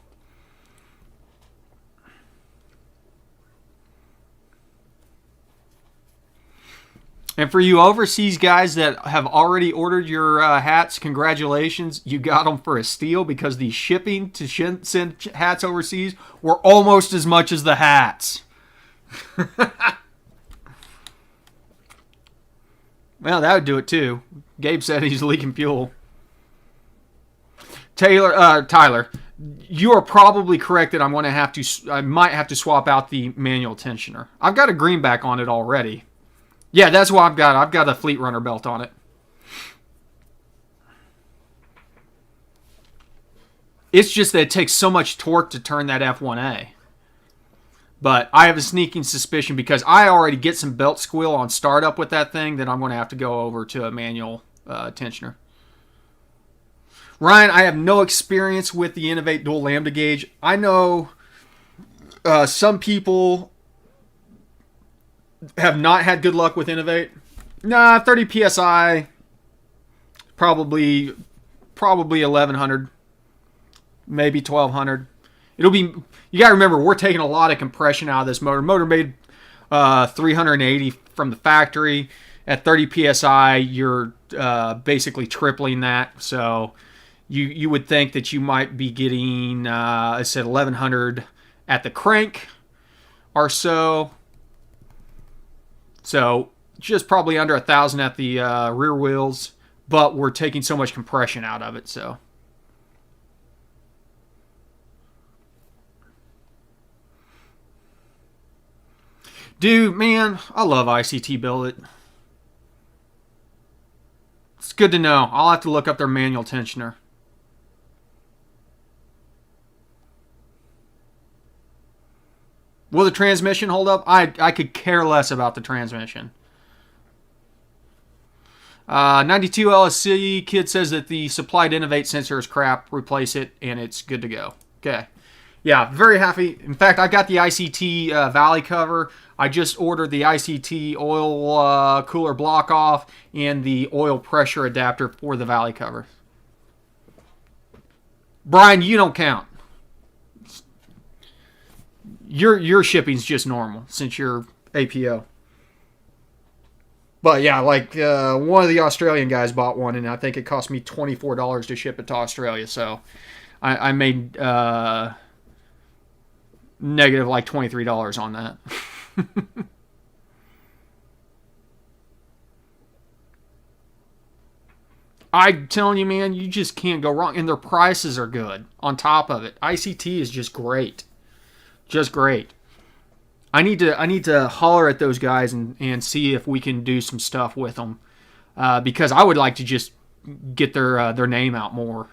and for you overseas guys that have already ordered your hats, congratulations. You got them for a steal, because the shipping to send hats overseas were almost as much as the hats. Well, that would do it too. Gabe said he's leaking fuel. Tyler, you are probably correct that I might have to swap out the manual tensioner. I've got a greenback on it already. Yeah, that's what I've got. I've got a Fleet Runner belt on it. It's just that it takes so much torque to turn that F1A. But I have a sneaking suspicion, because I already get some belt squeal on startup with that thing, that I'm going to have to go over to a manual tensioner. Ryan, I have no experience with the Innovate dual lambda gauge. I know some people have not had good luck with Innovate. 30 psi, probably 1100, maybe 1200. It'll be. You gotta remember, we're taking a lot of compression out of this motor. Motor made 380 from the factory. At 30 psi, you're basically tripling that. So you would think that you might be getting, I said 1100 at the crank or so. So just probably under 1,000 at the rear wheels, but we're taking so much compression out of it. So dude, man, I love ICT Billet. It's good to know. I'll have to look up their manual tensioner. Will the transmission hold up? I could care less about the transmission. 92 LSC kid says that the supplied Innovate sensor is crap. Replace it, and it's good to go. Okay. Yeah, very happy. In fact, I got the ICT valley cover. I just ordered the ICT oil cooler block off and the oil pressure adapter for the valley cover. Brian, you don't count. Your shipping's just normal since you're APO. But yeah, like one of the Australian guys bought one, and I think it cost me $24 to ship it to Australia. So I made negative like $23 on that. I'm telling you, man, you just can't go wrong. And their prices are good on top of it. ICT is just great. Just great. I need to holler at those guys and see if we can do some stuff with them. Because I would like to just get their name out more.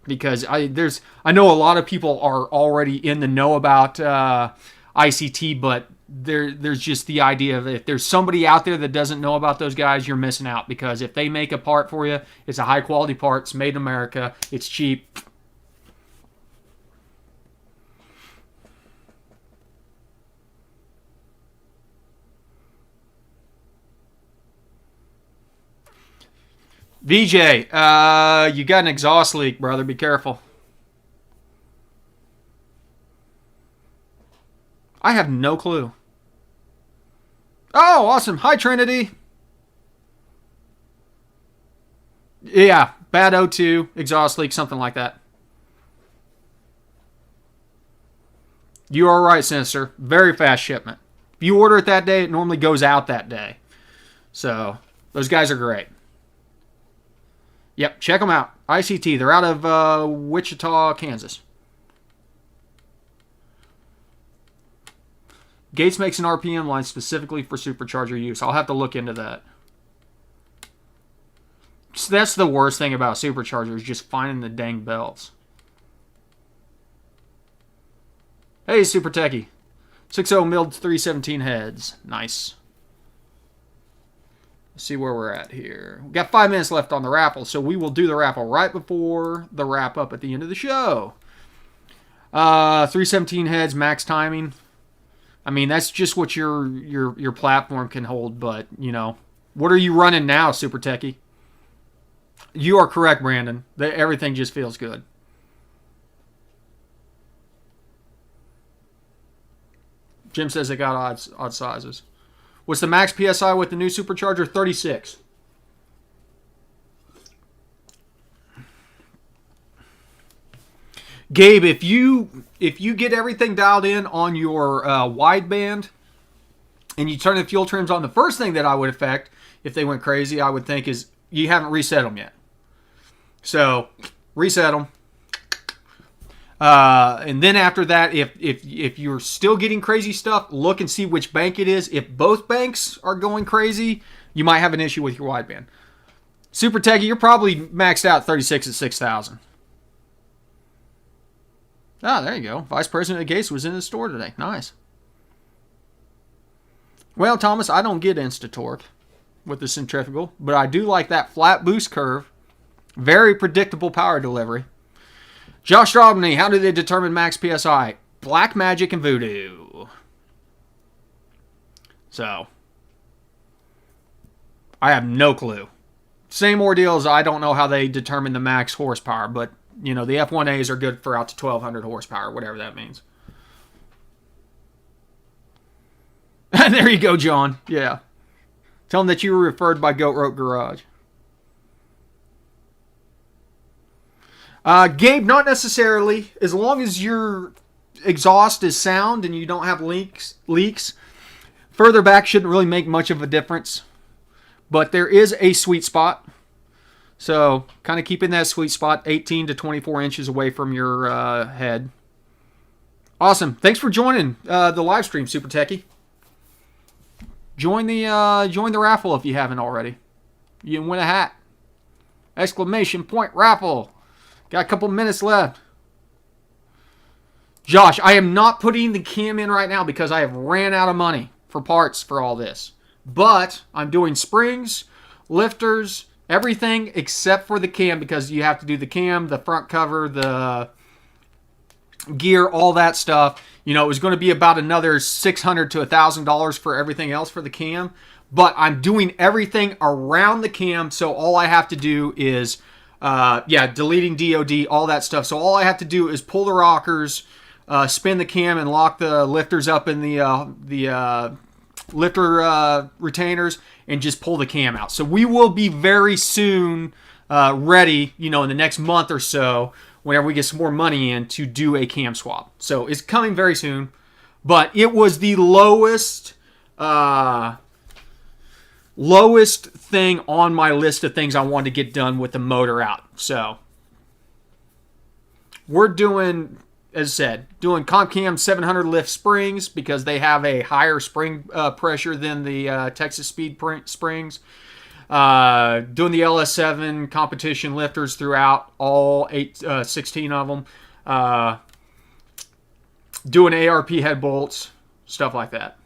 Because I know a lot of people are already in the know about ICT, but there's just the idea of if there's somebody out there that doesn't know about those guys, you're missing out. Because if they make a part for you, it's a high quality part, it's made in America, it's cheap. VJ, you got an exhaust leak, brother. Be careful. I have no clue. Oh, awesome. Hi, Trinity. Yeah, bad O2, exhaust leak, something like that. You are right, Sinister. Very fast shipment. If you order it that day, it normally goes out that day. So, those guys are great. Yep, check them out. ICT. They're out of Wichita, Kansas. Gates makes an RPM line specifically for supercharger use. I'll have to look into that. So that's the worst thing about superchargers, just finding the dang belts. Hey, Super Techie. 6.0 milled 317 heads. Nice. Let's see where we're at here. We've got 5 minutes left on the raffle, so we will do the raffle right before the wrap up at the end of the show. 317 heads, max timing. I mean, that's just what your platform can hold, but, you know. What are you running now, Super Techie? You are correct, Brandon. Everything just feels good. Jim says they got odd sizes. What's the max PSI with the new supercharger? 36. Gabe, if you get everything dialed in on your wideband and you turn the fuel trims on, the first thing that I would affect if they went crazy, I would think, is you haven't reset them yet. So reset them. And then after that, if you're still getting crazy stuff, look and see which bank it is. If both banks are going crazy, you might have an issue with your wideband. Super Techie, you're probably maxed out 36 at 6,000. Ah, there you go. Vice President of Gates was in the store today. Nice. Well, Thomas, I don't get insta-torque with the centrifugal, but I do like that flat boost curve. Very predictable power delivery. Josh Robney, how do they determine max PSI? Black Magic and Voodoo. So, I have no clue. Same ordeal as I don't know how they determine the max horsepower, but, you know, the F1As are good for out to 1,200 horsepower, whatever that means. There you go, John. Yeah. Tell them that you were referred by Goat Rope Garage. Gabe, not necessarily. As long as your exhaust is sound and you don't have leaks, further back shouldn't really make much of a difference. But there is a sweet spot. So, kind of keeping that sweet spot 18 to 24 inches away from your head. Awesome. Thanks for joining the live stream, Super Techie. Join the raffle if you haven't already. You can win a hat. Exclamation point raffle. Got a couple minutes left. Josh, I am not putting the cam in right now because I have ran out of money for parts for all this. But I'm doing springs, lifters, everything except for the cam, because you have to do the cam, the front cover, the gear, all that stuff. You know, it was going to be about another $600 to $1,000 for everything else for the cam. But I'm doing everything around the cam, so all I have to do is, deleting DOD, all that stuff. So all I have to do is pull the rockers, spin the cam, and lock the lifters up in the lifter retainers, and just pull the cam out. So we will be very soon ready, in the next month or so, whenever we get some more money in, to do a cam swap. So it's coming very soon. But it was the lowest thing on my list of things I wanted to get done with the motor out. So we're doing, as I said, doing CompCam 700 lift springs because they have a higher spring pressure than the Texas Speed springs. Doing the LS7 competition lifters throughout, all 16 of them. Doing ARP head bolts, stuff like that.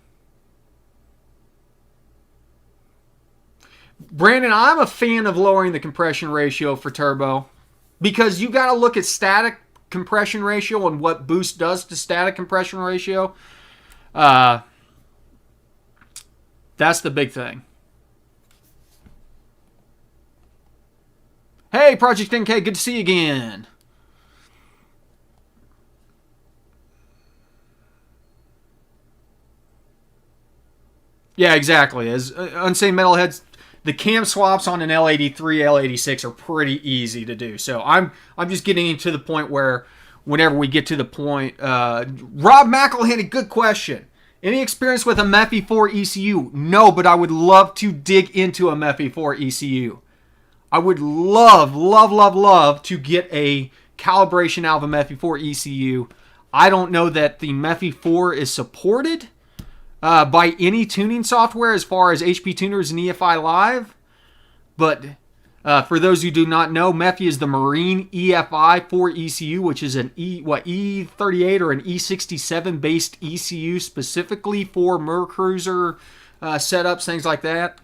Brandon, I'm a fan of lowering the compression ratio for turbo because you got to look at static compression ratio and what boost does to static compression ratio. That's the big thing. Hey, Project NK, good to see you again. Yeah, exactly. As Unsane Metalheads, the cam swaps on an L83, L86 are pretty easy to do. So I'm just getting to the point where whenever we get to the point, Rob McElhaney, a good question. Any experience with a MEFI4 ECU? No, but I would love to dig into a MEFI4 ECU. I would love to get a calibration out of a MEFI4 ECU. I don't know that the MEFI4 is supported by any tuning software as far as HP Tuners and EFI Live. But for those who do not know, MEFI is the Marine EFI 4 ECU, which is an E38 or an E67 based ECU specifically for Mercruiser setups, things like that.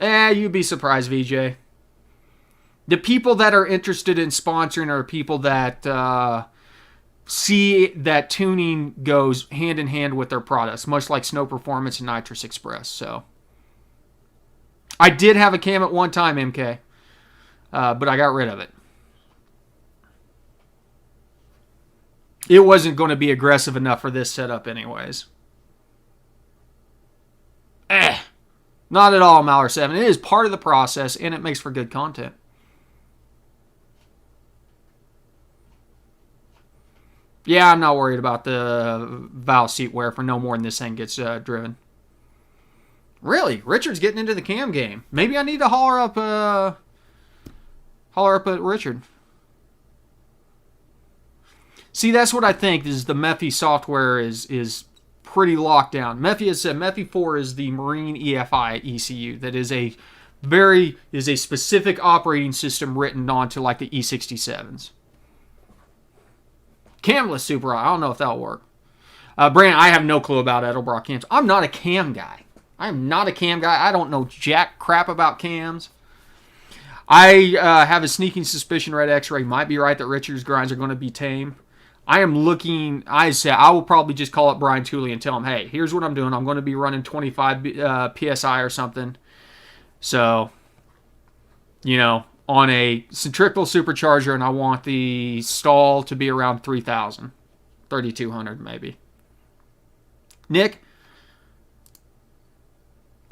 You'd be surprised, VJ. The people that are interested in sponsoring are people that see that tuning goes hand in hand with their products, much like Snow Performance and Nitrous Express. So I did have a cam at one time, MK, but I got rid of it. It wasn't going to be aggressive enough for this setup anyways. Not at all, Mallor 7. It is part of the process, and it makes for good content. Yeah, I'm not worried about the valve seat wear for no more than this thing gets driven. Really? Richard's getting into the cam game. Maybe I need to holler up at Richard. See, that's what I think is the MEFI software is pretty locked down. MEFI has said MEFI 4 is the Marine EFI ECU that is a specific operating system written onto like the E67s. Camless Super, I don't know if that'll work. Brandon, I have no clue about Edelbrock cams. I'm not a cam guy. I don't know jack crap about cams. I have a sneaking suspicion Red X-Ray might be right that Richard's grinds are going to be tame. I will probably just call up Brian Tooley and tell him, hey, here's what I'm doing. I'm going to be running 25 PSI or something. So, on a centrifugal supercharger, and I want the stall to be around 3,000, 3,200 maybe. Nick,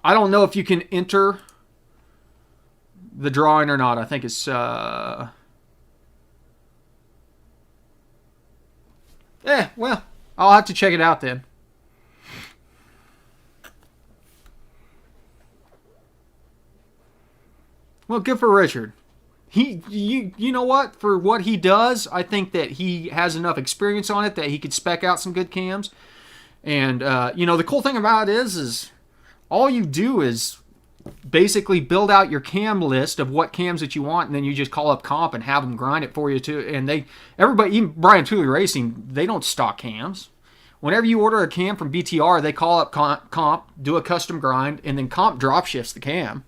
I don't know if you can enter the drawing or not. I think it's... well, I'll have to check it out then. Well, good for Richard. You know what? For what he does, I think that he has enough experience on it that he could spec out some good cams. And, the cool thing about it is all you do is basically build out your cam list of what cams that you want, and then you just call up Comp and have them grind it for you too. And everybody, even Brian Tooley Racing, they don't stock cams. Whenever you order a cam from BTR, they call up Comp, do a custom grind, and then Comp drop shifts the cam.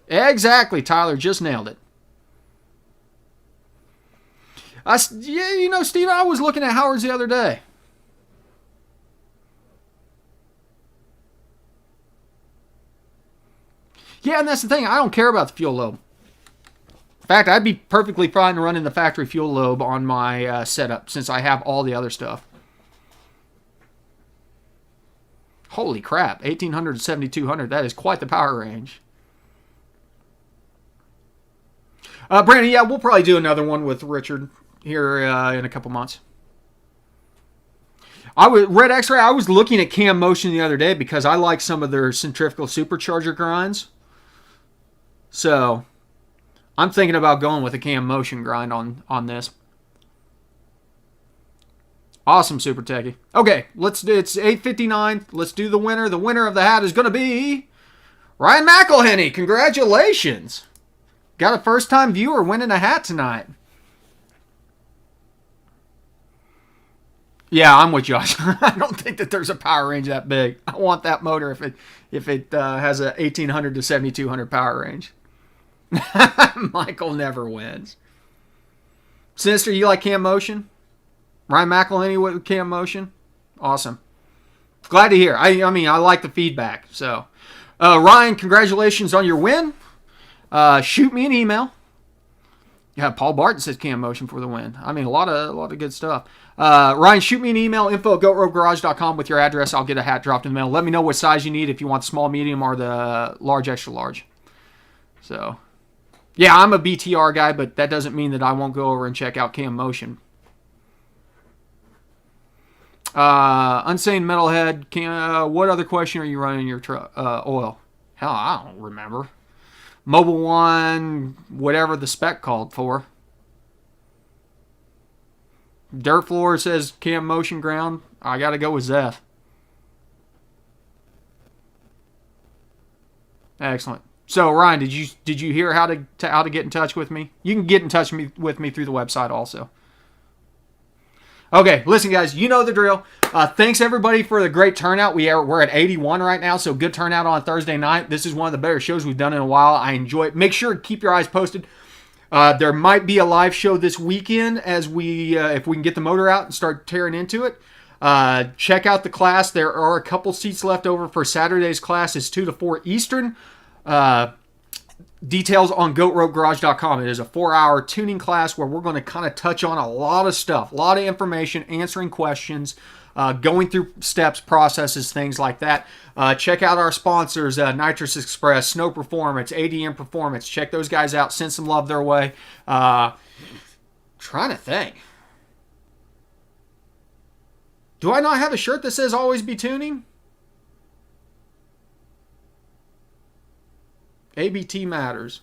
Exactly, Tyler, just nailed it. Steve, I was looking at Howard's the other day. Yeah, and that's the thing. I don't care about the fuel lobe. In fact, I'd be perfectly fine running the factory fuel lobe on my setup since I have all the other stuff. Holy crap, 1800 to 7200. That is quite the power range. Brandon, yeah, we'll probably do another one with Richard here in a couple months. Red X-Ray, I was looking at Cam Motion the other day because I like some of their centrifugal supercharger grinds. So, I'm thinking about going with a Cam Motion grind on this. Awesome, Super Techie. Okay, it's 8:59. Let's do the winner. The winner of the hat is going to be Ryan McElhenney. Congratulations. Got a first-time viewer winning a hat tonight. Yeah, I'm with Josh. I don't think that there's a power range that big. I want that motor if it has a 1800 to 7200 power range. Michael never wins. Sinister, you like Cam Motion? Ryan McElhenney with Cam Motion? Awesome. Glad to hear. I mean, I like the feedback. So, Ryan, congratulations on your win. Shoot me an email. Yeah, Paul Barton says Cam Motion for the win. I mean, a lot of good stuff. Ryan, shoot me an email, info@goatroadgarage.com with your address. I'll get a hat dropped in the mail. Let me know what size you need, if you want small, medium, or the large, extra large. So, yeah, I'm a BTR guy, but that doesn't mean that I won't go over and check out Cam Motion. Unsane Metalhead, what other question are you running in your oil? Hell, I don't remember. Mobile One, whatever the spec called for. Dirt Floor says Cam Motion ground. I got to go with Zeph. Excellent. So Ryan, did you hear how to get in touch with me? You can get in touch with me through the website also. Okay, listen, guys, you know the drill. Thanks, everybody, for the great turnout. We're at 81 right now, so good turnout on Thursday night. This is one of the better shows we've done in a while. I enjoy it. Make sure to keep your eyes posted. There might be a live show this weekend as if we can get the motor out and start tearing into it. Check out the class. There are a couple seats left over for Saturday's class. It's 2 to 4 Eastern. Details on goatroadgarage.com. It is a 4-hour tuning class where we're going to kind of touch on a lot of stuff, a lot of information, answering questions, going through steps, processes, things like that. Check out our sponsors, Nitrous Express, Snow Performance, ADM Performance. Check those guys out. Send some love their way. Trying to think. Do I not have a shirt that says always be tuning? ABT matters.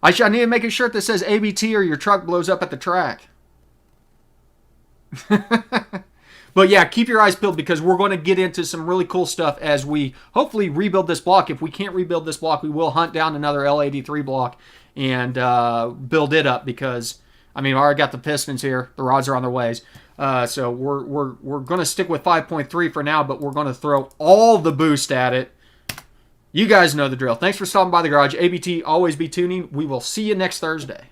I need to make a shirt that says ABT or your truck blows up at the track. But yeah, keep your eyes peeled because we're going to get into some really cool stuff as we hopefully rebuild this block. If we can't rebuild this block, we will hunt down another L83 block and build it up because, I mean, I already got the pistons here. The rods are on their ways. So we're going to stick with 5.3 for now, but we're going to throw all the boost at it. You guys know the drill. Thanks for stopping by the garage. ABT, always be tuning. We will see you next Thursday.